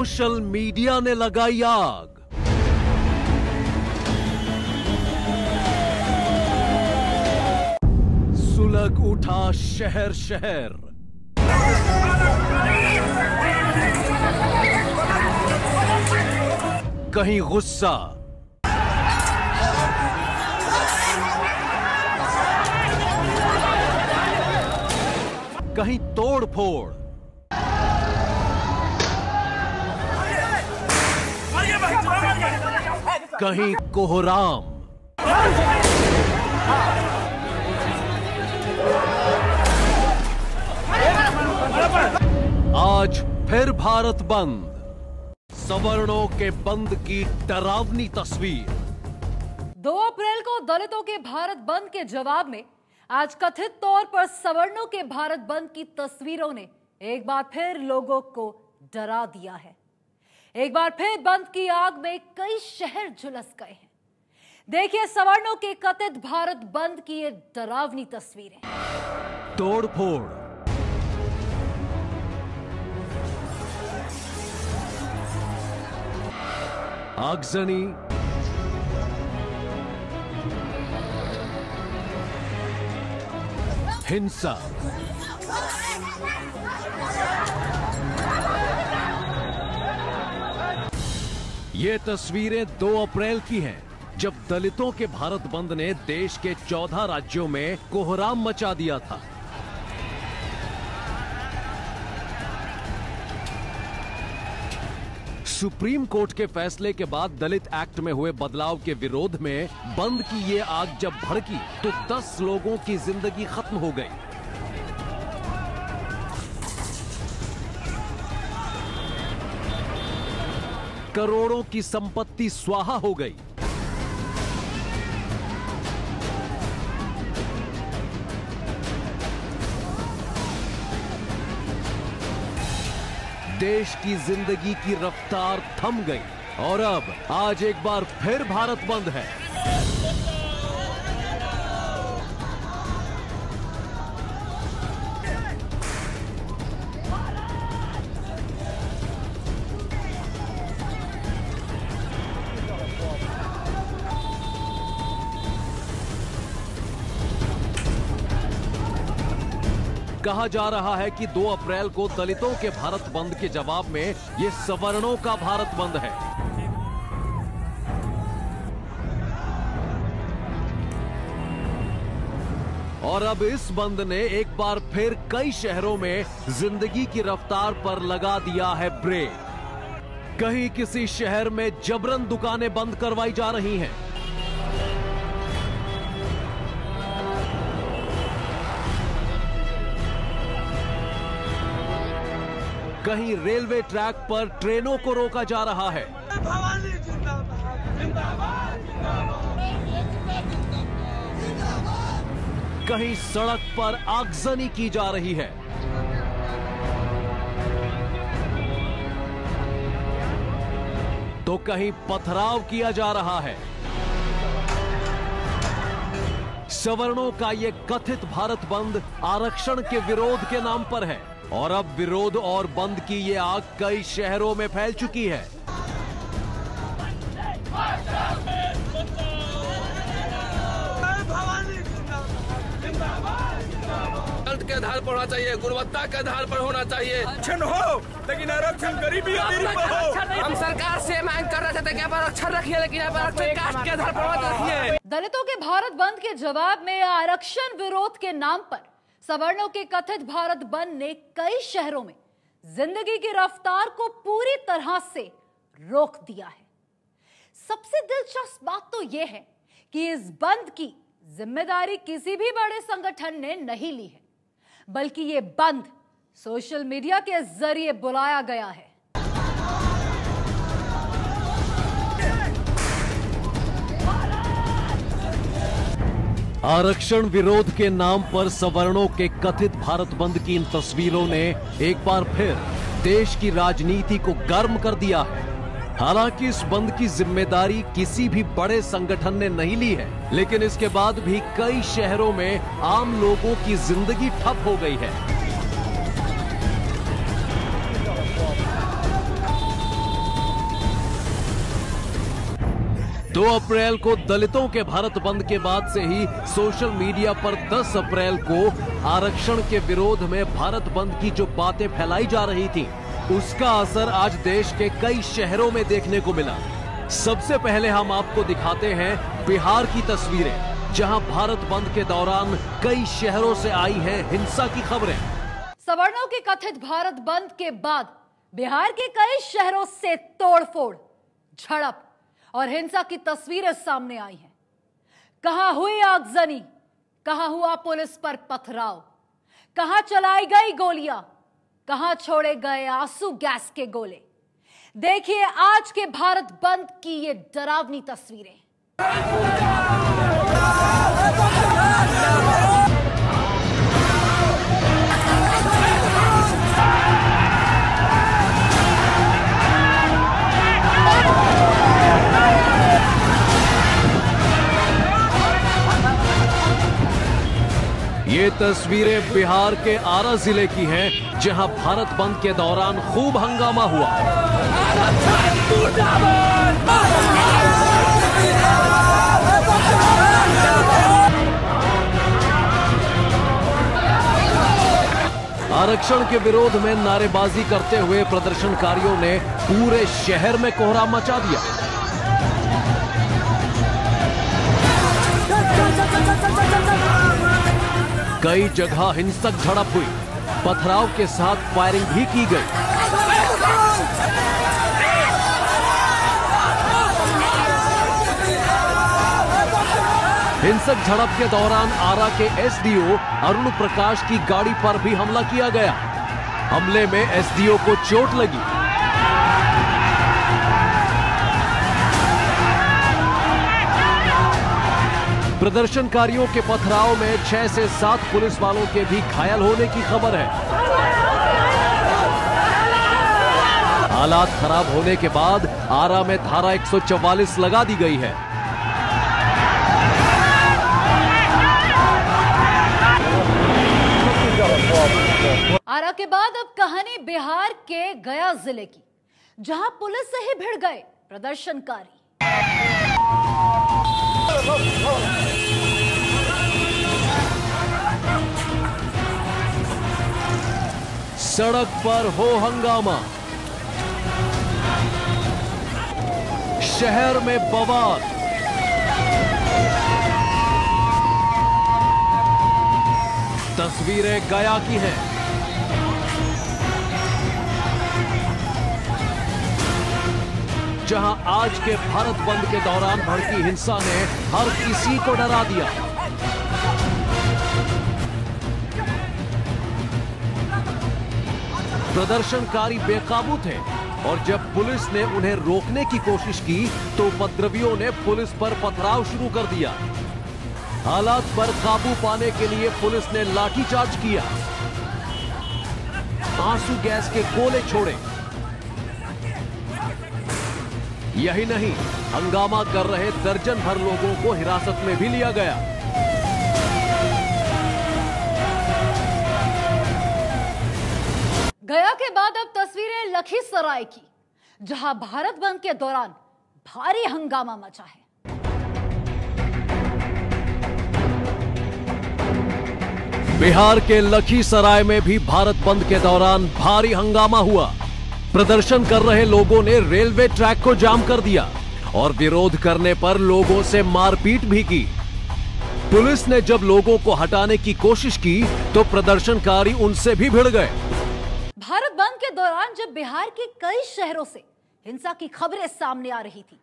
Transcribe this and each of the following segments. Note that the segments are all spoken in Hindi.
सोशल मीडिया ने लगाई आग। सुलग उठा शहर शहर। कहीं गुस्सा, कहीं तोड़फोड़, कहीं कोहराम। आज फिर भारत बंद, सवर्णों के बंद की डरावनी तस्वीर। 2 अप्रैल को दलितों के भारत बंद के जवाब में आज कथित तौर पर सवर्णों के भारत बंद की तस्वीरों ने एक बार फिर लोगों को डरा दिया है। एक बार फिर बंद की आग में कई शहर झुलस गए हैं। देखिए सवर्णों के कथित भारत बंद की ये डरावनी तस्वीरें। तोड़फोड़, आगजनी, हिंसा, ये तस्वीरें 2 अप्रैल की हैं, जब दलितों के भारत बंद ने देश के 14 राज्यों में कोहराम मचा दिया था। सुप्रीम कोर्ट के फैसले के बाद दलित एक्ट में हुए बदलाव के विरोध में बंद की ये आग जब भड़की तो 10 लोगों की जिंदगी खत्म हो गई। करोड़ों की संपत्ति स्वाहा हो गई। देश की जिंदगी की रफ्तार थम गई और अब आज एक बार फिर भारत बंद है। कहा जा रहा है कि 2 अप्रैल को दलितों के भारत बंद के जवाब में ये सवर्णों का भारत बंद है। और अब इस बंद ने एक बार फिर कई शहरों में जिंदगी की रफ्तार पर लगा दिया है ब्रेक। कहीं किसी शहर में जबरन दुकानें बंद करवाई जा रही हैं। कहीं रेलवे ट्रैक पर ट्रेनों को रोका जा रहा है। कहीं सड़क पर आगजनी की जा रही है। तो कहीं पथराव किया जा रहा है। सवर्णों का ये कथित भारत बंद आरक्षण के विरोध के नाम पर है और अब विरोध और बंद की ये आग कई शहरों में फैल चुकी है। के आधार पर होना चाहिए, गुणवत्ता के आधार पर होना चाहिए। आरक्षण हो लेकिन आरक्षण गरीबी अमीरी पर हो। हम सरकार से मांग कर रहे थे कि आरक्षण रखिए, लेकिन आरक्षण कास्ट के आधार पर मत रखिए। दलितों के भारत बंद के जवाब में आरक्षण विरोध के नाम पर सवर्णों के कथित भारत बंद ने कई शहरों में जिंदगी की रफ्तार को पूरी तरह से रोक दिया है। सबसे दिलचस्प बात तो यह है कि इस बंद की जिम्मेदारी किसी भी बड़े संगठन ने नहीं ली है, बल्कि ये बंद सोशल मीडिया के जरिए बुलाया गया है। आरक्षण विरोध के नाम पर सवर्णों के कथित भारत बंद की इन तस्वीरों ने एक बार फिर देश की राजनीति को गर्म कर दिया है। हालांकि इस बंद की जिम्मेदारी किसी भी बड़े संगठन ने नहीं ली है, लेकिन इसके बाद भी कई शहरों में आम लोगों की जिंदगी ठप हो गई है। 2 अप्रैल को दलितों के भारत बंद के बाद से ही सोशल मीडिया पर 10 अप्रैल को आरक्षण के विरोध में भारत बंद की जो बातें फैलाई जा रही थी, उसका असर आज देश के कई शहरों में देखने को मिला। सबसे पहले हम आपको दिखाते हैं बिहार की तस्वीरें, जहां भारत बंद के दौरान कई शहरों से आई हैं हिंसा की खबरें। सवर्णों के कथित भारत बंद के बाद बिहार के कई शहरों से तोड़फोड़, झड़प और हिंसा की तस्वीरें सामने आई हैं। कहां हुई आगजनी, कहां हुआ पुलिस पर पथराव, कहां चलाई गई गोलियां, कहां छोड़े गए आंसू गैस के गोले। देखिए आज के भारत बंद की ये डरावनी तस्वीरें। ये तस्वीरें बिहार के आरा जिले की हैं, जहां भारत बंद के दौरान खूब हंगामा हुआ। आरक्षण के विरोध में नारेबाजी करते हुए प्रदर्शनकारियों ने पूरे शहर में कोहराम मचा दिया। कई जगह हिंसक झड़प हुई, पथराव के साथ फायरिंग भी की गई। हिंसक झड़प के दौरान आरा के एसडीओ अरुण प्रकाश की गाड़ी पर भी हमला किया गया। हमले में एसडीओ को चोट लगी। प्रदर्शनकारियों के पथराव में 6 से 7 पुलिस वालों के भी घायल होने की खबर है। हालात खराब होने के बाद आरा में धारा 144 लगा दी गई है। आरा के बाद अब कहानी बिहार के गया जिले की, जहां पुलिस से ही भिड़ गए प्रदर्शनकारी। सड़क पर हो हंगामा, शहर में बवाल। तस्वीरें गया की हैं। जहां आज के भारत बंद के दौरान भड़की हिंसा ने हर किसी को डरा दिया। प्रदर्शनकारी बेकाबू थे और जब पुलिस ने उन्हें रोकने की कोशिश की तो उपद्रवियों ने पुलिस पर पथराव शुरू कर दिया। हालात पर काबू पाने के लिए पुलिस ने लाठीचार्ज किया, आंसू गैस के गोले छोड़े। यही नहीं, हंगामा कर रहे दर्जन भर लोगों को हिरासत में भी लिया गया। गया के बाद अब तस्वीरें लखीसराय की, जहां भारत बंद के दौरान भारी हंगामा मचा है। बिहार के लखीसराय में भी भारत बंद के दौरान भारी हंगामा हुआ। प्रदर्शन कर रहे लोगों ने रेलवे ट्रैक को जाम कर दिया और विरोध करने पर लोगों से मारपीट भी की। पुलिस ने जब लोगों को हटाने की कोशिश की तो प्रदर्शनकारी उनसे भी भिड़ गए। भारत बंद के दौरान जब बिहार के कई शहरों से हिंसा की खबरें सामने आ रही थी,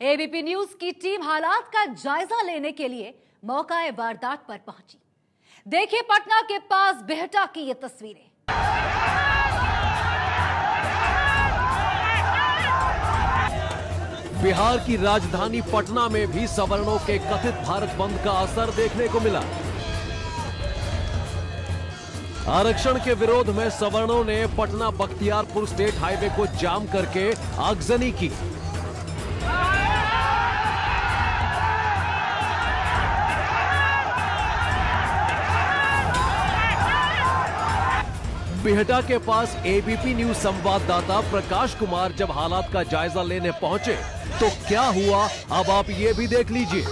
एबीपी न्यूज की टीम हालात का जायजा लेने के लिए मौका वारदात पर पहुंची। देखिए पटना के पास बिहटा की ये तस्वीरें। बिहार की राजधानी पटना में भी सवर्णों के कथित भारत बंद का असर देखने को मिला। आरक्षण के विरोध में सवर्णों ने पटना बख्तियारपुर स्टेट हाईवे को जाम करके आगजनी की। बिहटा के पास एबीपी न्यूज संवाददाता प्रकाश कुमार जब हालात का जायजा लेने पहुंचे तो क्या हुआ, अब आप ये भी देख लीजिए।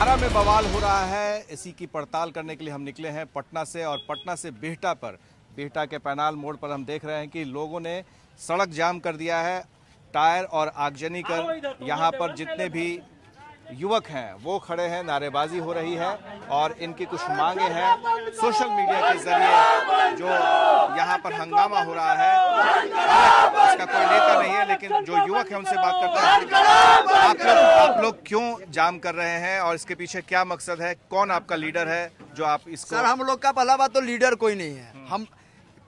आरा में बवाल हो रहा है, इसी की पड़ताल करने के लिए हम निकले हैं पटना से, और पटना से बिहटा पर, बिहटा के पैनाल मोड़ पर हम देख रहे हैं कि लोगों ने सड़क जाम कर दिया है, टायर और आगजनी कर यहाँ पर जितने भी युवक हैं वो खड़े हैं, नारेबाजी हो रही है और इनकी कुछ मांगे हैं। सोशल मीडिया के जरिए जो यहाँ पर हंगामा हो रहा है, इसका कोई नेता नहीं है, लेकिन जो युवक है उनसे बात करते हैं। आप लोग क्यों जाम कर रहे हैं और इसके पीछे क्या मकसद है? कौन आपका लीडर है जो आप इसको? सर, हम लोग का पहला बात तो लीडर कोई नहीं है। हम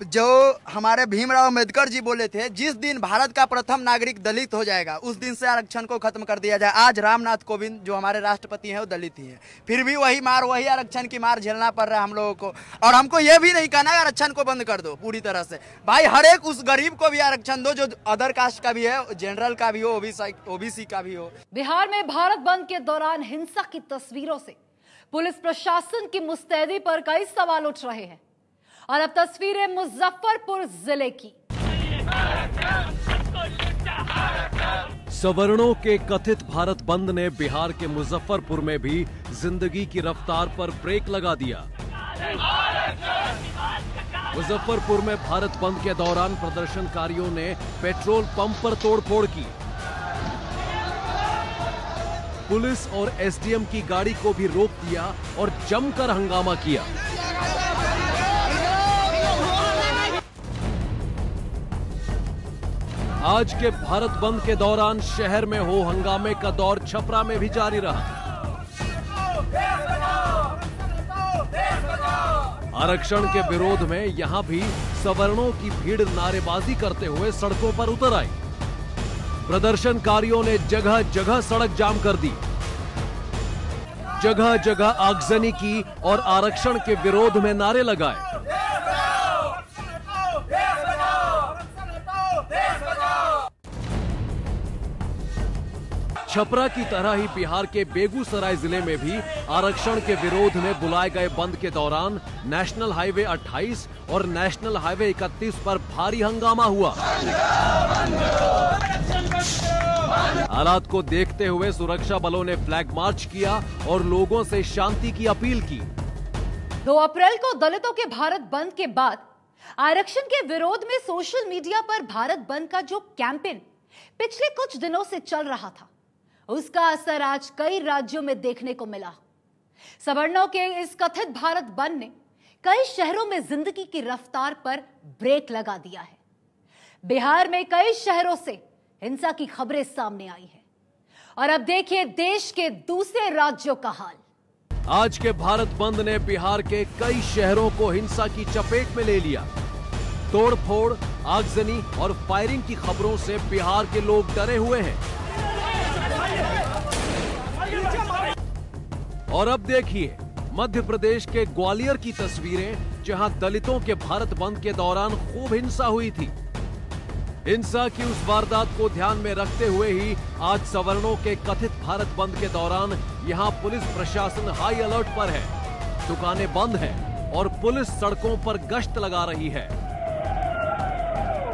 जो हमारे भीमराव अम्बेडकर जी बोले थे, जिस दिन भारत का प्रथम नागरिक दलित हो जाएगा उस दिन से आरक्षण को खत्म कर दिया जाए। आज रामनाथ कोविंद जो हमारे राष्ट्रपति हैं वो दलित ही हैं, फिर भी वही आरक्षण की मार झेलना पड़ रहा है हम लोगों को। और हमको ये भी नहीं कहना है आरक्षण को बंद कर दो पूरी तरह से, भाई हर एक उस गरीब को भी आरक्षण दो जो अदर कास्ट का भी है, जनरल का भी हो, ओबीसी का भी हो। बिहार में भारत बंद के दौरान हिंसा की तस्वीरों से पुलिस प्रशासन की मुस्तैदी पर कई सवाल उठ रहे हैं। और अब तस्वीरें मुजफ्फरपुर जिले की। सवर्णों के कथित भारत बंद ने बिहार के मुजफ्फरपुर में भी जिंदगी की रफ्तार पर ब्रेक लगा दिया। मुजफ्फरपुर में भारत बंद के दौरान प्रदर्शनकारियों ने पेट्रोल पंप पर तोड़फोड़ की। पुलिस और एसडीएम की गाड़ी को भी रोक दिया और जमकर हंगामा किया। आज के भारत बंद के दौरान शहर में हो हंगामे का दौर छपरा में भी जारी रहा। आरक्षण के विरोध में यहां भी सवर्णों की भीड़ नारेबाजी करते हुए सड़कों पर उतर आई। प्रदर्शनकारियों ने जगह जगह सड़क जाम कर दी, जगह जगह आगजनी की और आरक्षण के विरोध में नारे लगाए। छपरा की तरह ही बिहार के बेगूसराय जिले में भी आरक्षण के विरोध में बुलाए गए बंद के दौरान नेशनल हाईवे 28 और नेशनल हाईवे 31 पर भारी हंगामा हुआ। हालात को देखते हुए सुरक्षा बलों ने फ्लैग मार्च किया और लोगों से शांति की अपील की। 2 अप्रैल को दलितों के भारत बंद के बाद आरक्षण के विरोध में सोशल मीडिया पर भारत बंद का जो कैंपेन पिछले कुछ दिनों से चल रहा था, उसका असर आज कई राज्यों में देखने को मिला। सवर्णों के इस कथित भारत बंद ने कई शहरों में जिंदगी की रफ्तार पर ब्रेक लगा दिया है। बिहार में कई शहरों से हिंसा की खबरें सामने आई है। और अब देखिए देश के दूसरे राज्यों का हाल। आज के भारत बंद ने बिहार के कई शहरों को हिंसा की चपेट में ले लिया। तोड़फोड़, आगजनी और फायरिंग की खबरों से बिहार के लोग डरे हुए हैं। और अब देखिए मध्य प्रदेश के ग्वालियर की तस्वीरें, जहां दलितों के भारत बंद के दौरान खूब हिंसा हुई थी। हिंसा की उस वारदात को ध्यान में रखते हुए ही आज सवर्णों के कथित भारत बंद के दौरान यहां पुलिस प्रशासन हाई अलर्ट पर है। दुकानें बंद हैं और पुलिस सड़कों पर गश्त लगा रही है।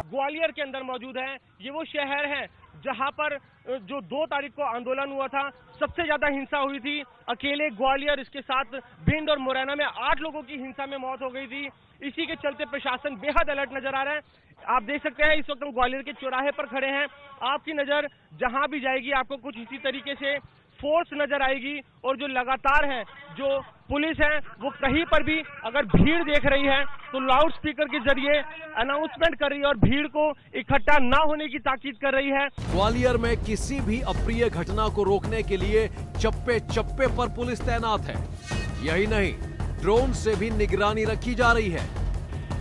ग्वालियर के अंदर मौजूद है। ये वो शहर है जहां पर जो 2 तारीख को आंदोलन हुआ था, सबसे ज्यादा हिंसा हुई थी। अकेले ग्वालियर, इसके साथ भिंड और मुरैना में 8 लोगों की हिंसा में मौत हो गई थी। इसी के चलते प्रशासन बेहद अलर्ट नजर आ रहा है। आप देख सकते हैं इस वक्त हम ग्वालियर के चौराहे पर खड़े हैं। आपकी नजर जहां भी जाएगी आपको कुछ इसी तरीके से फोर्स नजर आएगी। और जो लगातार है, जो पुलिस है, वो कहीं पर भी अगर भीड़ देख रही है तो लाउड स्पीकर के जरिए अनाउंसमेंट कर रही है और भीड़ को इकट्ठा ना होने की ताकीद कर रही है। ग्वालियर में किसी भी अप्रिय घटना को रोकने के लिए चप्पे चप्पे पर पुलिस तैनात है। यही नहीं, ड्रोन से भी निगरानी रखी जा रही है।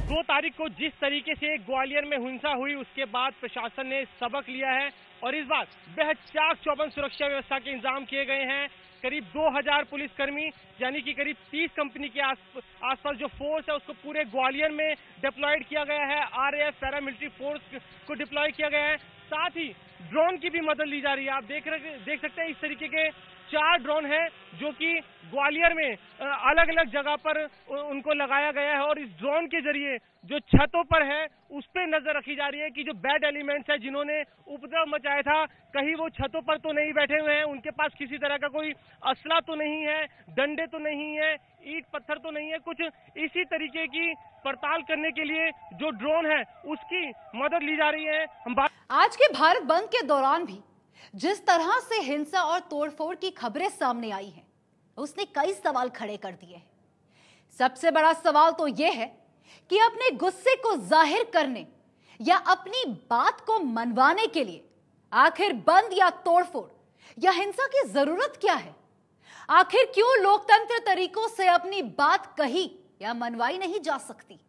2 तारीख को जिस तरीके से ग्वालियर में हिंसा हुई, उसके बाद प्रशासन ने सबक लिया है और इस बार बेहद चाक चौबंद सुरक्षा व्यवस्था के इंतजाम किए गए हैं। करीब 2000 पुलिसकर्मी, यानी कि करीब 30 कंपनी के आसपास जो फोर्स है उसको पूरे ग्वालियर में डिप्लॉयड किया गया है। आरएएफ पैरामिलिट्री फोर्स को डिप्लॉय किया गया है। साथ ही ड्रोन की भी मदद ली जा रही है। आप देख सकते हैं इस तरीके के 4 ड्रोन हैं जो कि ग्वालियर में अलग अलग जगह पर उनको लगाया गया है और इस ड्रोन के जरिए जो छतों पर है उस पर नजर रखी जा रही है कि जो बैड एलिमेंट्स है जिन्होंने उपद्रव मचाया था कहीं वो छतों पर तो नहीं बैठे हुए हैं, उनके पास किसी तरह का कोई असला तो नहीं है, डंडे तो नहीं है, ईंट पत्थर तो नहीं है। कुछ इसी तरीके की पड़ताल करने के लिए जो ड्रोन है उसकी मदद ली जा रही है। आज के भारत बंद के दौरान भी जिस तरह से हिंसा और तोड़फोड़ की खबरें सामने आई हैं, उसने कई सवाल खड़े कर दिए हैं। सबसे बड़ा सवाल तो यह है कि अपने गुस्से को जाहिर करने या अपनी बात को मनवाने के लिए आखिर बंद या तोड़फोड़ या हिंसा की जरूरत क्या है? आखिर क्यों लोकतंत्र तरीकों से अपनी बात कही या मनवाई नहीं जा सकती?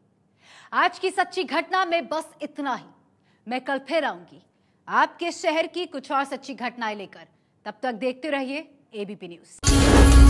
आज की सच्ची घटना में बस इतना ही। मैं कल फिर आऊंगी आपके शहर की कुछ और सच्ची घटनाएं लेकर। तब तक देखते रहिए एबीपी न्यूज।